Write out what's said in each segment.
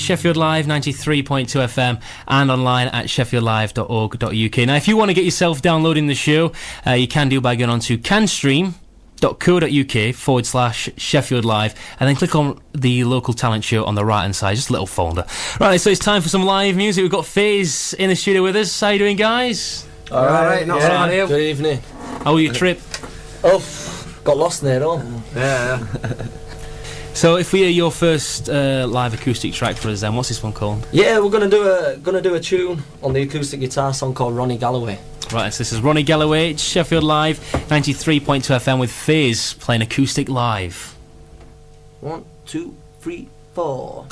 Sheffield Live 93.2 FM and online at sheffieldlive.org.uk. Now, if you want to get yourself downloading the show, you can do by going on to canstream.co.uk/Sheffield Live and then click on the local talent show on the right hand side, just a little folder. Right, so it's time for some live music. We've got Faze in the studio with us. How you doing, guys? Alright, not bad here. Good evening. How was your trip? Oh, got lost near home. Yeah. So if we hear your first live acoustic track for us then, what's this one called? Yeah, we're gonna do a tune on the acoustic guitar song called Ronnie Galloway. Right, so this is Ronnie Galloway, it's Sheffield Live 93.2 FM with Faze playing acoustic live. 1, 2, 3, 4.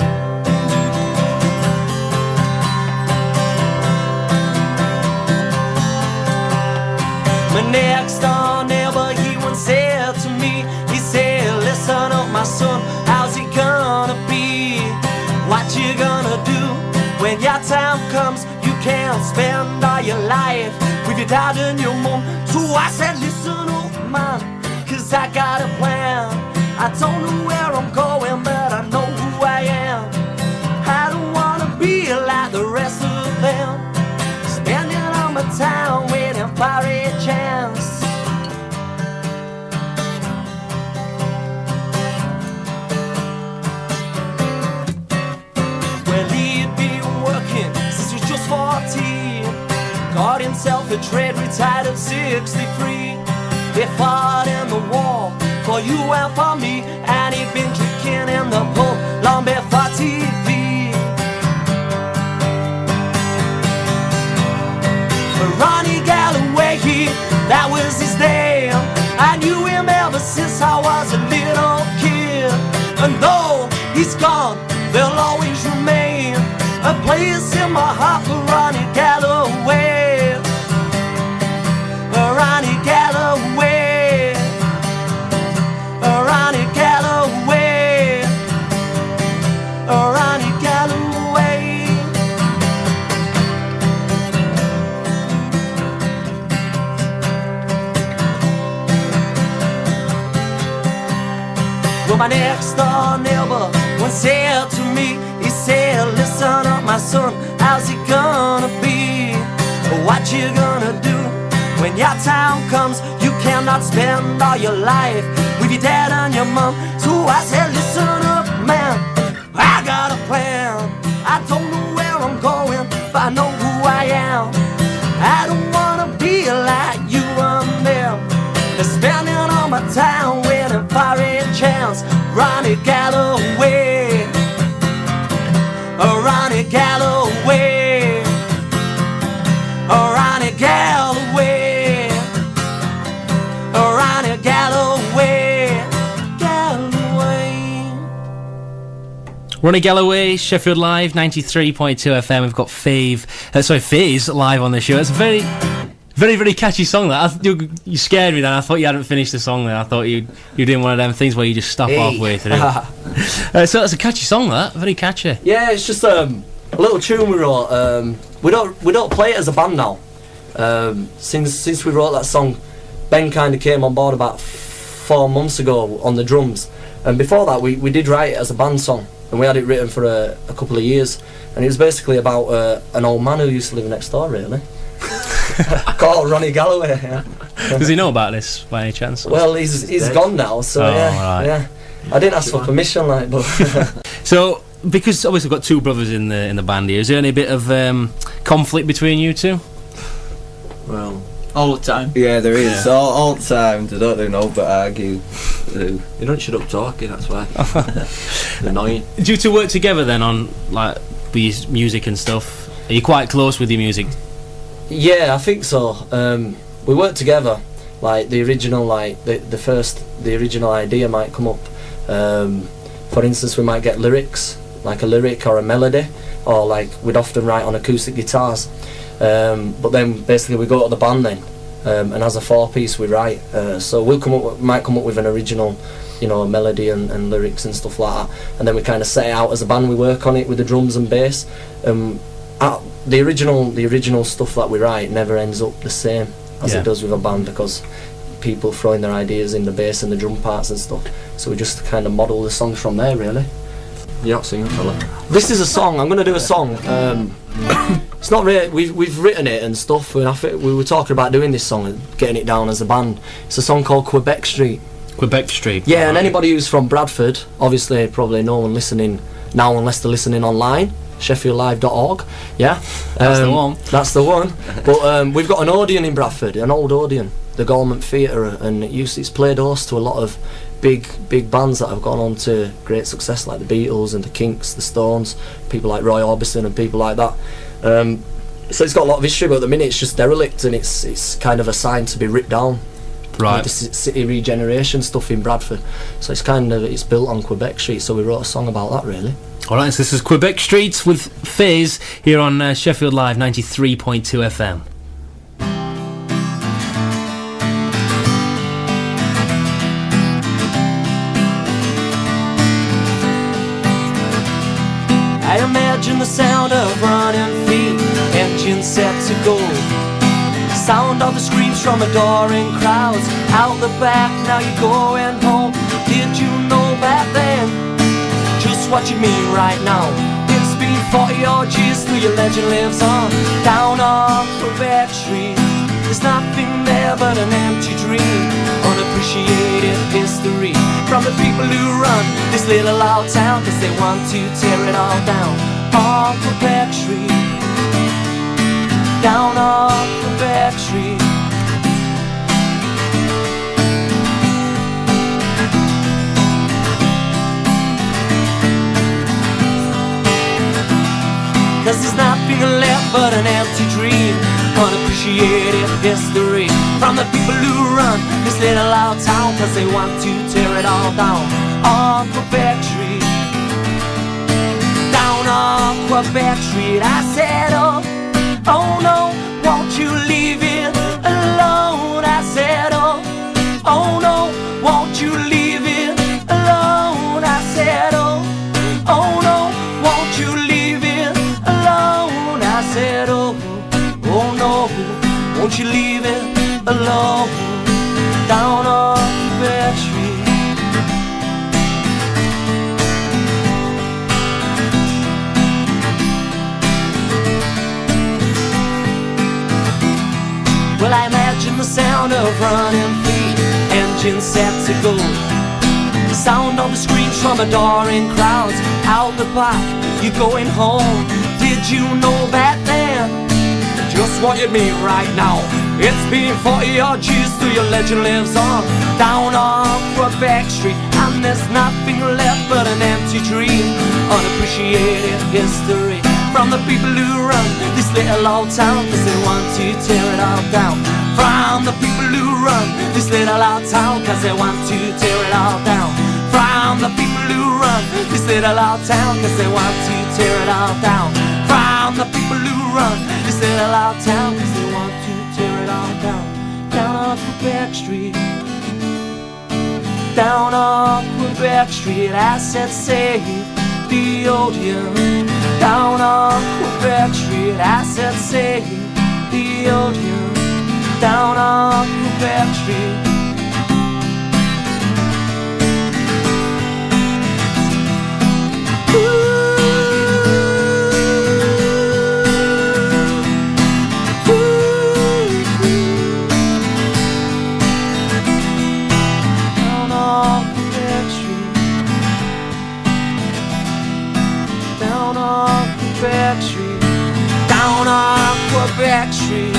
My next door neighbor, he once said to me, he said, listen up my son, how's it gonna be? What you gonna do when your time comes? You can't spend all your life with your dad and your mom. So I said, listen up man, cause I got a plan. I don't know where I'm going, but I know who I am. I don't wanna be like the rest of them, spending all my time waiting for a chance. Well, he'd been working since he was just 14. Got himself a trade, retired at 63. They fought in the war for you and for me, and he'd been drinking in the pub long before TV. Ronnie Galloway, that was his name. I knew him ever since I was a little kid. And though he's gone, there'll always remain a place in my heart for Ronnie Galloway. Ronnie Galloway. Ronnie Galloway. Ronnie Galloway. Well, my next door neighbor once said to me, he said, listen up my son, how's it gonna be? What you gonna do when your time comes? You cannot spend all your life with your dad and your mom. So I said, listen up man, I got a plan. I don't know where I'm going, but I know who I am. I don't wanna be like you and them, spending all my time waiting for a chance. Ronnie Galloway. Ronnie Galloway. Ronnie Galloway. Ronnie Galloway. Galloway. Ronnie Galloway, Sheffield Live 93.2 FM. We've got Faze live on the show. It's a very, very catchy song. That you scared me then. I thought you hadn't finished the song then. I thought you're doing one of them things where you just stop halfway through. So that's a catchy song, that. Very catchy. Yeah, it's just a little tune we wrote. We don't play it as a band now. Since we wrote that song, Ben kind of came on board about 4 months ago on the drums. And before that, we did write it as a band song, and we had it written for a couple of years. And it was basically about an old man who used to live next door, really. Called Ronnie Galloway. Yeah. Does he know about this by any chance? Well, he's gone now, so yeah. I didn't ask for permission, like, but. So, because obviously we've got 2 brothers in the band here, is there any bit of conflict between you two? Well, all the time. Yeah, there is. Yeah. All the time. They don't do no but argue. You don't shut up talking, that's why. Annoying. Do you two work together then on like music and stuff? Are you quite close with your music? Yeah, I think so. We work together. Like the original, like the original idea might come up. For instance, we might get lyrics, like a lyric or a melody, or like we'd often write on acoustic guitars. But then basically we go to the band then, and as a 4-piece we write. So we'll might come up with an original, a melody and lyrics and stuff like that. And then we kind of set it out as a band. We work on it with the drums and bass. The original stuff that we write never ends up the same as it does with a band, because people throw in their ideas in the bass and the drum parts and stuff. So we just kind of model the songs from there, really. Yeah, sing it, fella. This is a song. I'm going to do a song. It's not really. We've written it and stuff. And I think we were talking about doing this song and getting it down as a band. It's a song called Quebec Street. Quebec Street. Yeah, and anybody who's from Bradford, obviously, probably no one listening now unless they're listening online. SheffieldLive.org. Yeah, That's the one. That's the one. But we've got an Odeon in Bradford, an old Odeon, the Gormont Theatre, and it's played host to a lot of big bands that have gone on to great success, like the Beatles and the Kinks, the Stones, people like Roy Orbison and people like that. So it's got a lot of history, but at the minute it's just derelict and it's kind of a sign to be ripped down. Right. Like the city regeneration stuff in Bradford. So it's built on Quebec Street. So we wrote a song about that, really. All right, so this is Quebec Streets with Faze here on Sheffield Live 93.2 FM. I imagine the sound of running feet, engine set to go. Sound of the screams from adoring crowds out the back, now you're going home. Did you know back then just what you mean right now? It's been 40 odd years, still your legend lives on. Down on Quebec Street, there's nothing there but an empty dream. Unappreciated history from the people who run this little old town, cause they want to tear it all down. On Quebec Street, down on Quebec Street. Cause there's nothing left but an empty dream. Unappreciated history from the people who run this little old town, cause they want to tear it all down. On Quebec Street, down on Quebec Street, I said, oh no, won't you leave it alone? I said, oh no, won't you leave it alone? I said, oh no, won't you leave it alone? I said, oh no, won't you leave it alone? Down on Quebec Street. Well, I imagine the sound of running feet, engine set to go. The sound of the screams from adoring crowds out the back, you're going home. Did you know back then just what you mean right now? It's been 40 odd years, still your legend lives on. Down on Quebec Street, and there's nothing left but an empty dream. Unappreciated history from the people who run this little old town, cause they want to tear it all down. From the people who run this little old town, cause they want to tear it all down. From the people who run this little old town, cause they want to tear it all down. From the people who run this little old town, cause they want to tear it all down. Down on Quebec Street, down on Quebec Street, I said save the Odeon. Down on Quebec Street, I said save the Odeon. Down on Quebec Street. Down on Quebec Street. Down on Quebec Street. Down on Quebec Street.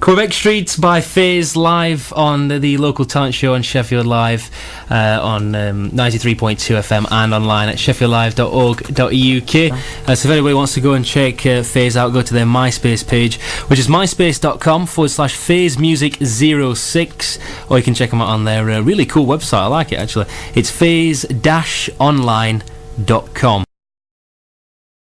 Quebec Street by Faze live on the local talent show on Sheffield Live on 93.2 FM and online at sheffieldlive.org.uk. So if anybody wants to go and check Faze out, go to their MySpace page, which is myspace.com/FazeMusic06, or you can check them out on their really cool website. I like it actually. It's faze-online.com.